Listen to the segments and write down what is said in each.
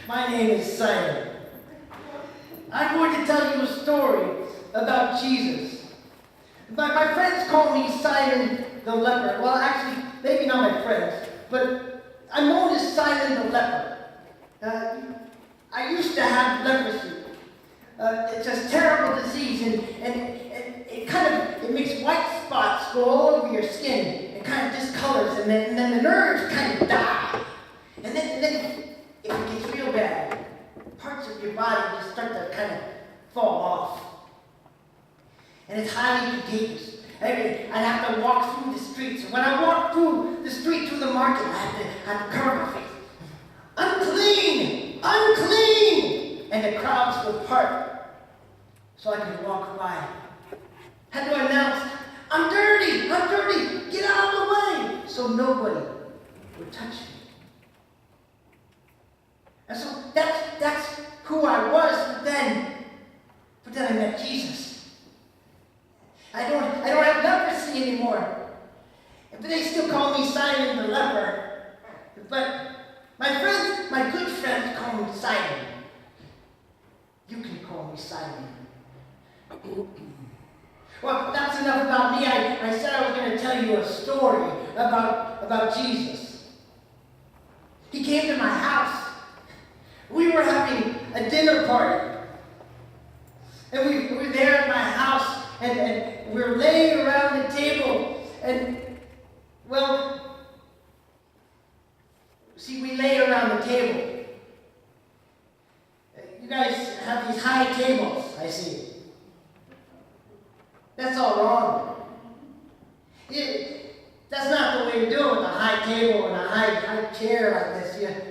My name is Simon. I'm going to tell you a story about Jesus. My friends call me Simon the Leper. Well, actually, maybe not my friends, but I'm known as Simon the Leper. I used to have leprosy. It's a terrible disease, and it makes white spots go all over your skin. It kind of discolors, and then the nerves kind of die. And then if it gets real bad, parts of your body just start to kind of fall off. And it's highly contagious. I'd have to walk through the streets. And when I walk through the street, through the market, I have to cover my face. Unclean! Unclean! And the crowds would part so I could walk by. Had to announce, I'm dirty! I'm dirty! Get out of the way! So nobody would touch me. And so that's who I was, but then I met Jesus. I don't have leprosy anymore. But they still call me Simon the Leper. But my good friends call me Simon. You can call me Simon. Well, that's enough about me. I said I was going to tell you a story about Jesus. He came to my house. We were having a dinner party. And we were there at my house, and we were laying around the table, and, well, see, we lay around the table. You guys have these high tables, I see. That's all wrong. That's not the way to do it with a high table and a high chair like this.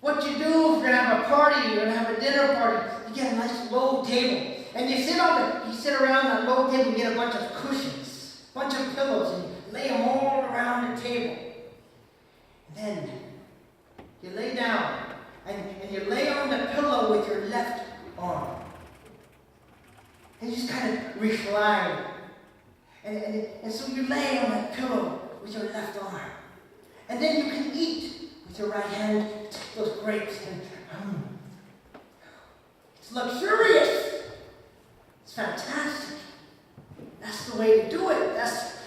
What you do if you're going to have a party, you're going to have a dinner party, you get a nice low table. And you sit around that low table, you get a bunch of cushions, a bunch of pillows, and you lay them all around the table. And then you lay down, and you lay on the pillow with your left arm. And you just kind of recline. And so you lay on that pillow with your left arm. And then you can eat with your right hand those grapes. And it's luxurious. It's fantastic. That's the way to do it.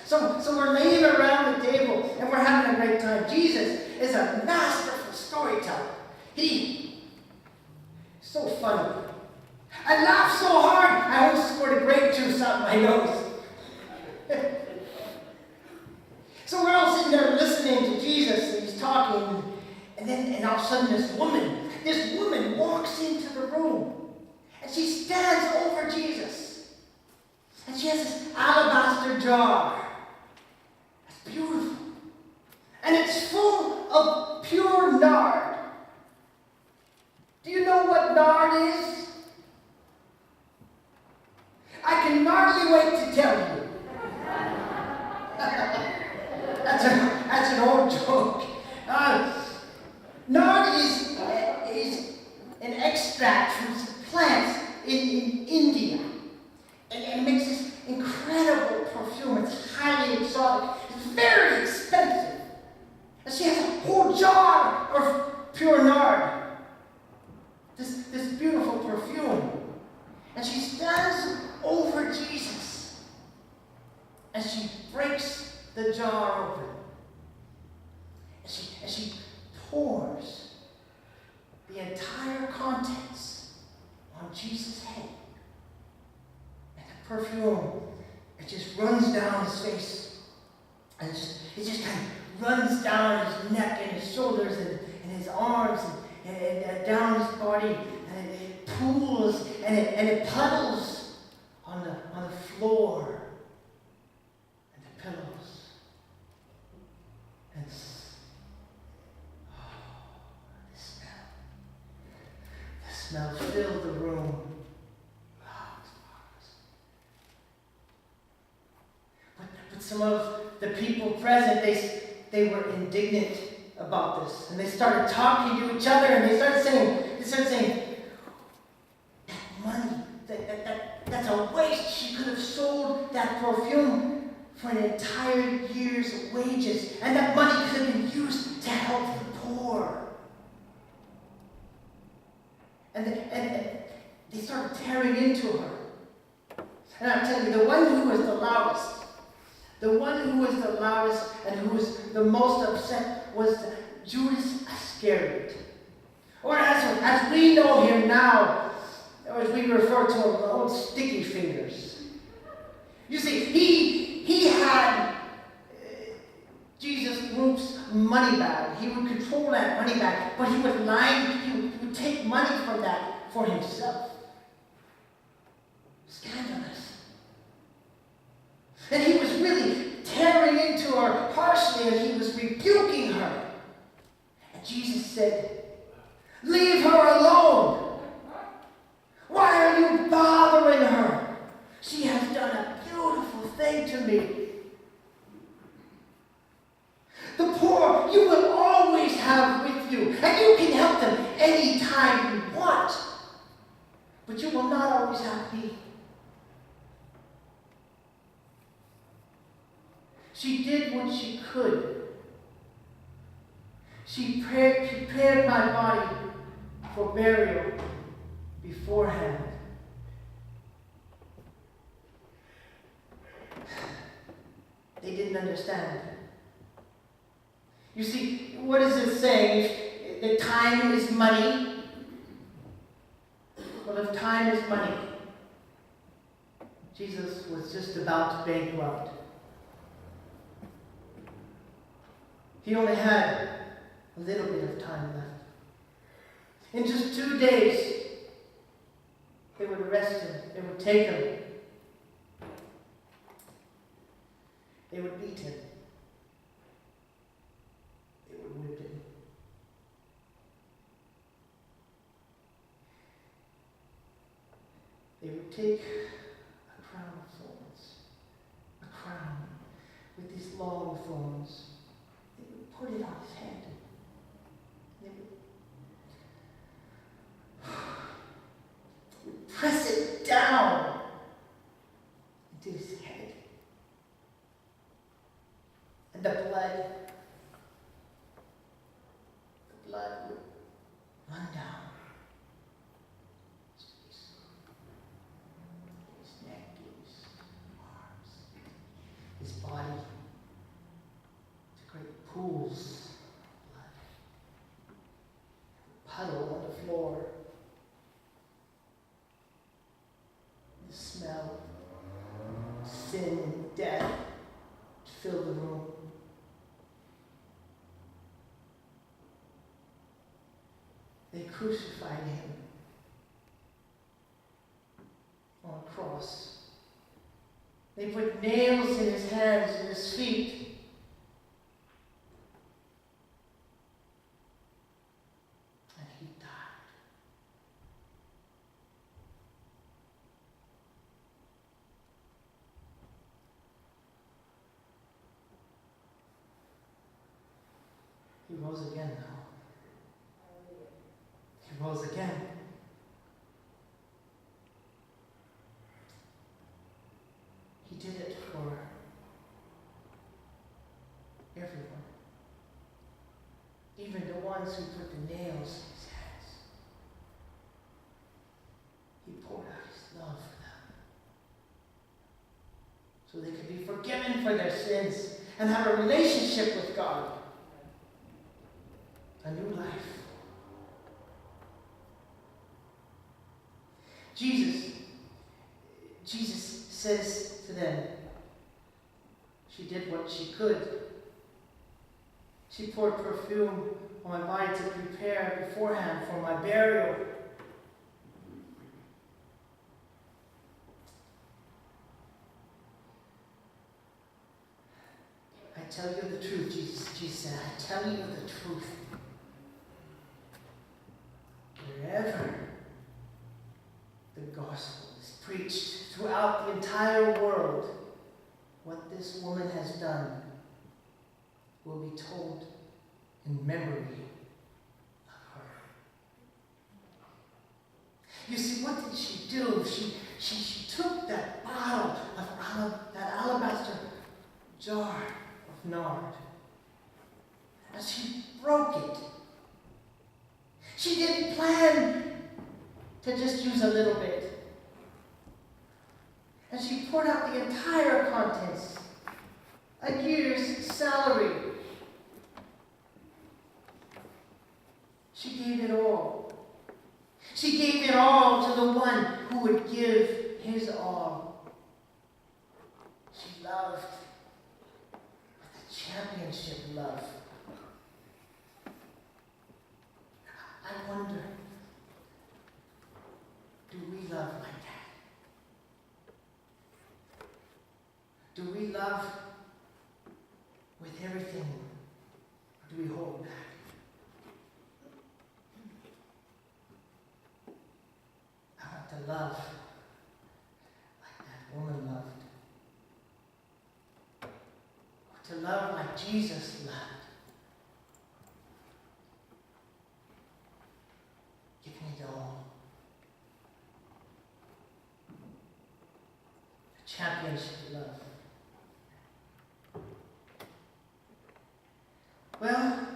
So we're laying around the table and we're having a great time. Jesus is a masterful storyteller. He's so funny. I laughed so hard, I almost squirt a grape juice out my nose. So we're all sitting there listening to Jesus, and he's talking, and all of a sudden this woman walks into the room, and she stands over Jesus. And she has this alabaster jar. It's beautiful. And it's full of pure nard. Do you know what nard is? I can hardly wait to tell you. That's an old joke. Nard is an extract from some plants in India. And it makes this incredible perfume. It's highly exotic. It's very expensive. And she has a whole jar of pure nard. This beautiful perfume. And she stands over Jesus. And she breaks the jar open. And she pours the entire contents on Jesus' head. And the perfume, it just runs down his face. And it just kind of runs down his neck and his shoulders and his arms and down his body. And it pools and it puddles on the floor and the pillows. And the smell filled the room. But some of the people present, they were indignant about this. And they started talking to each other, and they started saying, that money, that's a waste. She could have sold that perfume for an entire year's wages, and that money could have been used to help the poor. They started tearing into her. And I'm telling you, the one who was the loudest and who was the most upset was Judas Iscariot. Or as we know him now, or as we refer to him, the old sticky fingers. You see, he had Jesus' group's money bag. He would control that money bag, but he was lying. He would take money from that for himself. Scandalous. And he was really tearing into her harshly, and he was rebuking her. And Jesus said, "Leave her alone. Why are you bothering her? She has done a beautiful thing to me. The poor you will always have with you, and you can help them any time you want. But you will not always have me." She did what she could. She prepared my body for burial beforehand. They didn't understand. You see, what is it saying? That time is money. Well, if time is money, Jesus was just about to bankrupt. He only had a little bit of time left. In just 2 days, they would arrest him. They would take him. They would beat him. They would whip him. They would take a crown of thorns, a crown with these long thorns. They would put it on his head. They would press it down into his head. And the blood would run down his face, his neck, his arms, his body, to great pools of blood, puddle on the floor. The smell of sin and death filled the room. They crucified him on a cross. They put nails in his hands and his feet. And he died. He rose again, though. He rose again. He did it for everyone. Even the ones who put the nails in his hands. He poured out his love for them, so they could be forgiven for their sins and have a relationship with God. A new life. Jesus says to them, she did what she could. She poured perfume on my body to prepare beforehand for my burial. I tell you the truth, Jesus said, I tell you the truth. Wherever the gospel is preached throughout the entire world, what this woman has done will be told in memory of her. You see, what did she do? She took that bottle of that alabaster jar of nard, and she broke it. She didn't plan to just use a little bit. And she poured out the entire contents, a year's salary. She gave it all. She gave it all to the one who would give his all. She loved with a championship love. I wonder, do we love like that? Do we love with everything, or do we hold back? I want to love like that woman loved. To love like Jesus loved. Give me it all. A championship love. Well,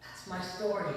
that's my story.